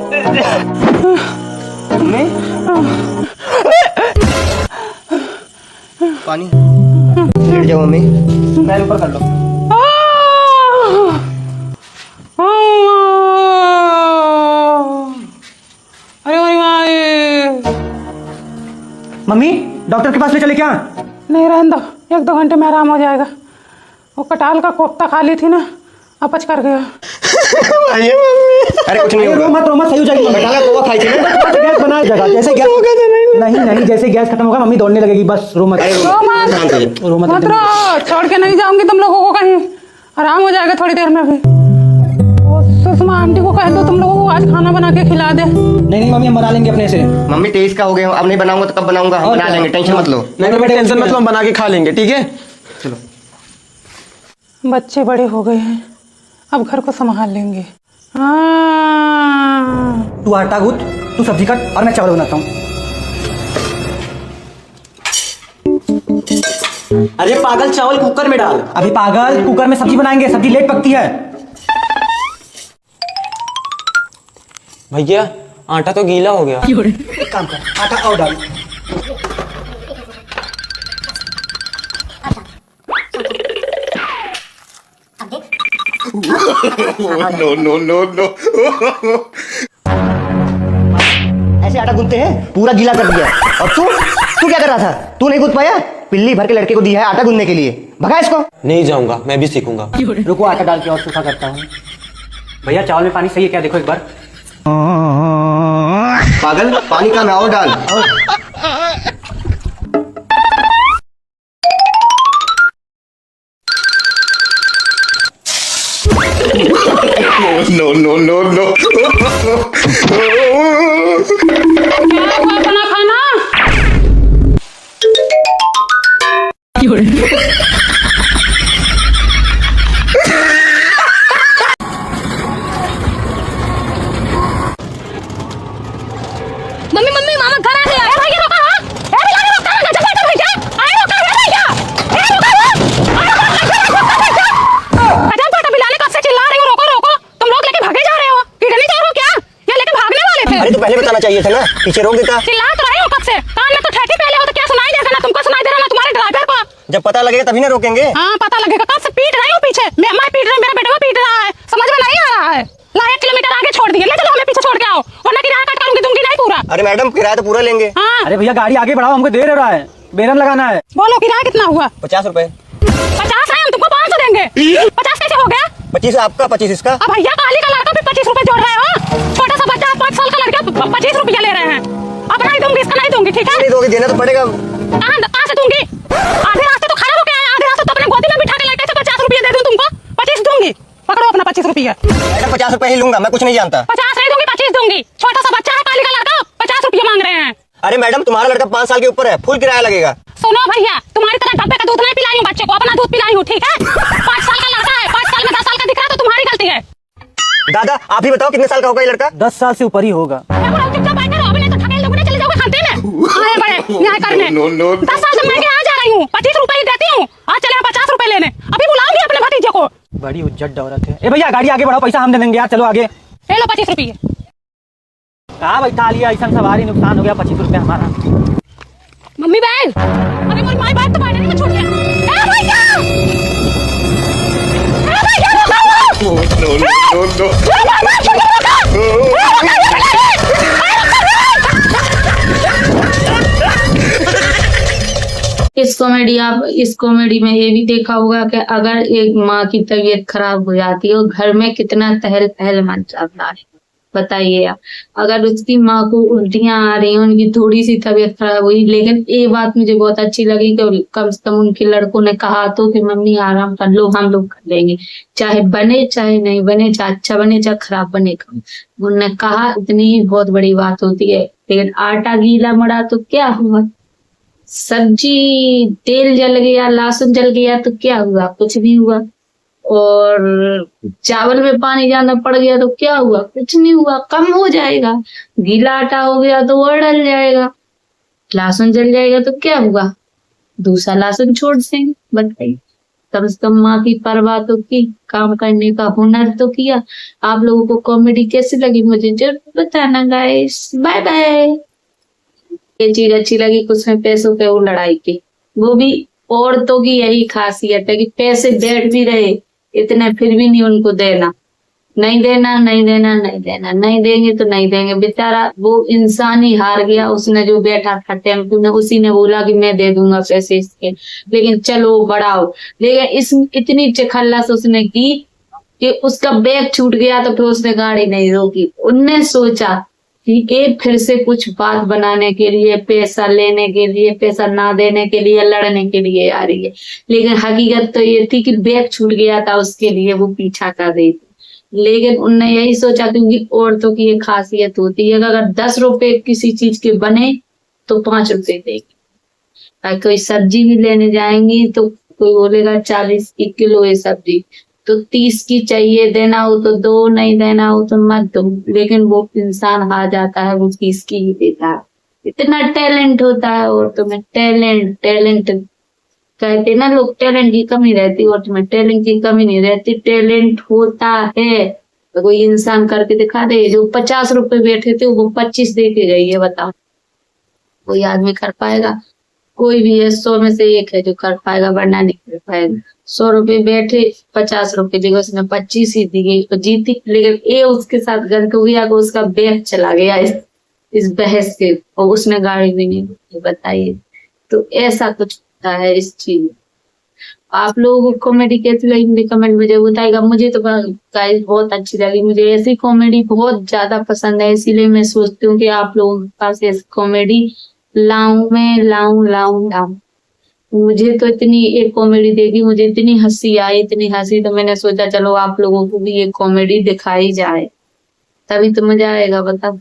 Mummy पानी late जाओ mummy, पैर ऊपर कर लो। अरे मम्मी डॉक्टर के पास ले चले क्या? नहीं रहने दो, 1-2 घंटे में आराम हो जाएगा। वो कटाल का कोफ्ता खा ली थी ना, अपच कर गया। अरे कुछ नहीं होगा, रो मत, सही हो जाएगी। कटाल का कोवा खाई थी ना, गैस बना जगह जैसे गैस नहीं जैसे गैस खत्म होगा मम्मी दौड़ने लगेगी, बस रो मत। रो मत छोड़ के नहीं जाऊंगी तुम लोगों को कहीं, आराम हो जाएगा थोड़ी देर में भी। सुषमा आंटी को कह दो तुम लोगों को आज खाना बना के खिला दे। नहीं मम्मी हम बना लेंगे अपने से। मम्मी 23 का हो गया, अब नहीं बनाऊंगा तो कब बनाऊंगा, हम बना लेंगे, टेंशन मत लो। नहीं टेंशन मत लो, हम बना के खा लेंगे, ठीक है। चलो बच्चे बड़े हो गए हैं, अब घर को संभाल लेंगे। तू आटा गूंथ, तू सब्जी काट और मैं चावल बनाता हूँ। अरे पागल, चावल कुकर में डाल। अभी पागल, कुकर में सब्जी बनाएंगे, सब्जी लेट पकती है। भैया आटा तो गीला हो गया। एक काम कर, आटा और डाल। नो। ऐसे आटा गूंथते हैं, पूरा गीला कर दिया। और तू क्या कर रहा था? तू नहीं गूंथ पाया? पिल्ली भर के लड़के को दिया है आटा गूंथने के लिए, भगा इसको। नहीं जाऊंगा, मैं भी सीखूंगा। रुको आटा डाल के और सूखा करता हूँ। भैया चावल में पानी सही है क्या, देखो एक बार। पागल, पानी का मैं और डाल। नो। क्या हुआ अपना खाना? मम्मी मामा घर आ गया। ए भैया रोका, हां ए भैया रोका, गजब बैठा भैया। आए रोका ए भैया, ए रोका गजब बैठा बिलाने, कब से चिल्ला रही हूं रोको। तुम लोग लेके भागे जा रहे हो, किधर नहीं जा रहे हो क्या? या लेके भागने वाले थे? अरे तो पहले बताना चाहिए था ना, पीछे रोक देता। चिल्ला तो रहे हो कब से, कान में तो ठेठी पहले हो तो क्या सुनाई देगा ना? तुमको सुनाई दे रहा ना तुम्हारे ड्राइवर को? जब पता लगेगा तभी ना रोकेंगे। हां पता लगेगा, कब से पीट रही हूं पीछे। मैं पीट रही हूं, मेरा बेटा को पीट रहा है, समझ में नहीं आ रहा है। ला 1 किलोमीटर आगे छोड़ दिए, ले चलो हमें पीछे छोड़ के आओ, वरना किराया कट करूंगी, दूंगी नहीं पूरा। अरे मैडम किराया तो पूरा लेंगे। हाँ। अरे भैया गाड़ी आगे बढ़ाओ, हमको देर हो रहा है, बेरन लगाना है। बोलो किराया कितना हुआ? 50 रुपए। 50 है, हम तुमको 500 देंगे। 50 कैसे हो गया? 25 आपका, 25 इसका। अब भैया काली का लड़का भी 25 रुपए जोड़ रहे हो? छोटा सा बच्चा 5 साल का लड़का 25 रुपया ले रहे हैं। अब नहीं दूंगी, इसका नहीं दूंगी, ठीक है? नहीं दोगे, देना तो पड़ेगा। कहाँ से दूंगी? आधे रास्ते तो खड़ा होके आए, आधे रास्ते तो अपने गोदी में बिठा के लड़के से 50 रुपया दे दूं तुमको? 25 दूंगी, पकड़ो अपना 25 रुपया। मैडम 50 रुपए ही लूंगा, मैं कुछ नहीं जानता। 50 नहीं दूंगी, 25 दूंगी। छोटा सा बच्चा है, काली का लड़का, 50 रुपया मांग रहे हैं। अरे मैडम तुम्हारा लड़का 5 साल के ऊपर है, फुल किराया लगेगा। सुनो भैया, तुम्हारी तरह डब्बे का दूध नहीं पिलाई हूँ बच्चे को, अपना दूध पिलाई हूँ, ठीक है? 5 साल का लड़का है, 5 साल में 10 साल का दिख रहा है तो तुम्हारी गलती है। दादा आप ही बताओ कितने साल का होगा ये लड़का? 10 साल से ऊपर ही होगा। चुपचाप बैठे रहो, अभी नहीं तो ठकेल लोगों ने चले जाओगे खाते में। आए बड़े न्याय करने। 10 साल से मैं आ जा रही हूँ, 25 रुपए ही देती हूँ। आज चले 50 रुपए लेने, अभी बुलाऊंगी अपने भतीजे को। बड़ी उज्जट औरत है। ए भैया गाड़ी आगे बढ़ाओ, पैसा हम दे देंगे यार, चलो आगे। ले लो 25 रुपये। कहाँ बैठा लिया, ऐसा सवारी नुकसान हो गया, 25 रुपया हमारा। मम्मी बैग, अरे मेरी माई बैग तो बैठने में छूट गया। ए भैया, ए भैया रुको। नो। इस कॉमेडी में ये भी देखा होगा कि अगर एक माँ की तबीयत खराब हो जाती है, घर में कितना तहल पहल मच जाता है। बताइए आप, अगर उसकी माँ को उल्टियां आ रही हैं, उनकी थोड़ी सी तबीयत खराब हुई, लेकिन ये बात मुझे बहुत अच्छी लगी कि कम से कम उनके लड़कों ने कहा तो कि मम्मी आराम कर लो, हम लोग कर लेंगे, चाहे बने चाहे नहीं बने, चाहे अच्छा बने चाहे खराब बने। उन्होंने कहा, इतनी ही बहुत बड़ी बात होती है। लेकिन आटा गीला मड़ा तो क्या हुआ, सब्जी तेल जल गया, लहसुन जल गया तो क्या हुआ, कुछ नहीं हुआ। और चावल में पानी ज्यादा पड़ गया तो क्या हुआ, कुछ नहीं हुआ, कम हो जाएगा। गीला आटा हो गया तो वो डल जाएगा, लहसुन जल जाएगा तो क्या हुआ, दूसरा लहसुन छोड़ देंगे, बट कम से कम माँ की परवाह तो की, काम करने का हुनर तो किया। आप लोगों को कॉमेडी कैसी लगी मुझे जरूर बताना गाइस। Bye bye. ये चीज अच्छी लगी कुछ में पैसों पे वो लड़ाई की, वो भी औरतों की यही खासियत है कि पैसे बैठ भी रहे इतने फिर भी नहीं उनको देना, नहीं देना नहीं देना नहीं देना, नहीं देंगे तो नहीं देंगे। बेचारा वो इंसान ही हार गया, उसने जो बैठा था टेम्पू में उसी ने बोला कि मैं दे दूंगा पैसे इसके, लेकिन चलो बढ़ाओ। लेकिन इस इतनी चखल्लस उसने की कि उसका बैग छूट गया तो फिर उसने गाड़ी नहीं रोकी। उनने सोचा कि एक फिर से कुछ बात बनाने के लिए, पैसा लेने के लिए, पैसा ना देने के लिए, लड़ने के लिए आ रही है, लेकिन हकीकत तो ये थी कि बैग छूट गया था उसके लिए वो पीछा कर रही थी। लेकिन उनने यही सोचा, क्योंकि औरतों की ये खासियत होती है कि अगर 10 रुपए किसी चीज के बने तो 5 रुपए देगी। कोई सब्जी भी लेने जाएंगी तो कोई बोलेगा 40 1 किलो है सब्जी, तो 30 की चाहिए, देना हो तो दो, नहीं देना हो तो मत दो। लेकिन वो इंसान हार जाता है, वो 30 की ही देता है। इतना टैलेंट होता है औरतों में, टैलेंट टैलेंट कहते ना लोग, टैलेंट की कमी रहती है, औरतों में टैलेंट की कमी नहीं रहती, टैलेंट होता है। तो कोई इंसान करके दिखा दे, जो 50 रुपए बैठे थे वो 25 दे के गई है, बताओ कोई आदमी कर पाएगा? कोई भी है 100 में से एक है जो कर पाएगा, वरना नहीं कर पाएगा। 100 रुपए बैठे 50 रुपए दिए, उसने 25 ही दिए तो जीती। लेकिन ये उसके साथ गलत हो गया कि उसका बैग चला गया इस बहस के, और उसने गाड़ी भी नहीं दी। बताइए, तो ऐसा कुछ होता है इस चीज में। आप लोगों को कॉमेडी कैसी लगी मुझे कमेंट में जरूर बताइएगा। मुझे तो गाइस बहुत अच्छी लगी, मुझे ऐसी कॉमेडी बहुत ज्यादा पसंद है, इसीलिए मैं सोचती हूँ कि आप लोगों के पास ऐसी कॉमेडी लाऊं। मुझे तो इतनी एक कॉमेडी देखी, मुझे इतनी हंसी आई, इतनी हंसी, तो मैंने सोचा चलो आप लोगों को भी ये कॉमेडी दिखाई जाए, तभी तो मजा आएगा। बताओ।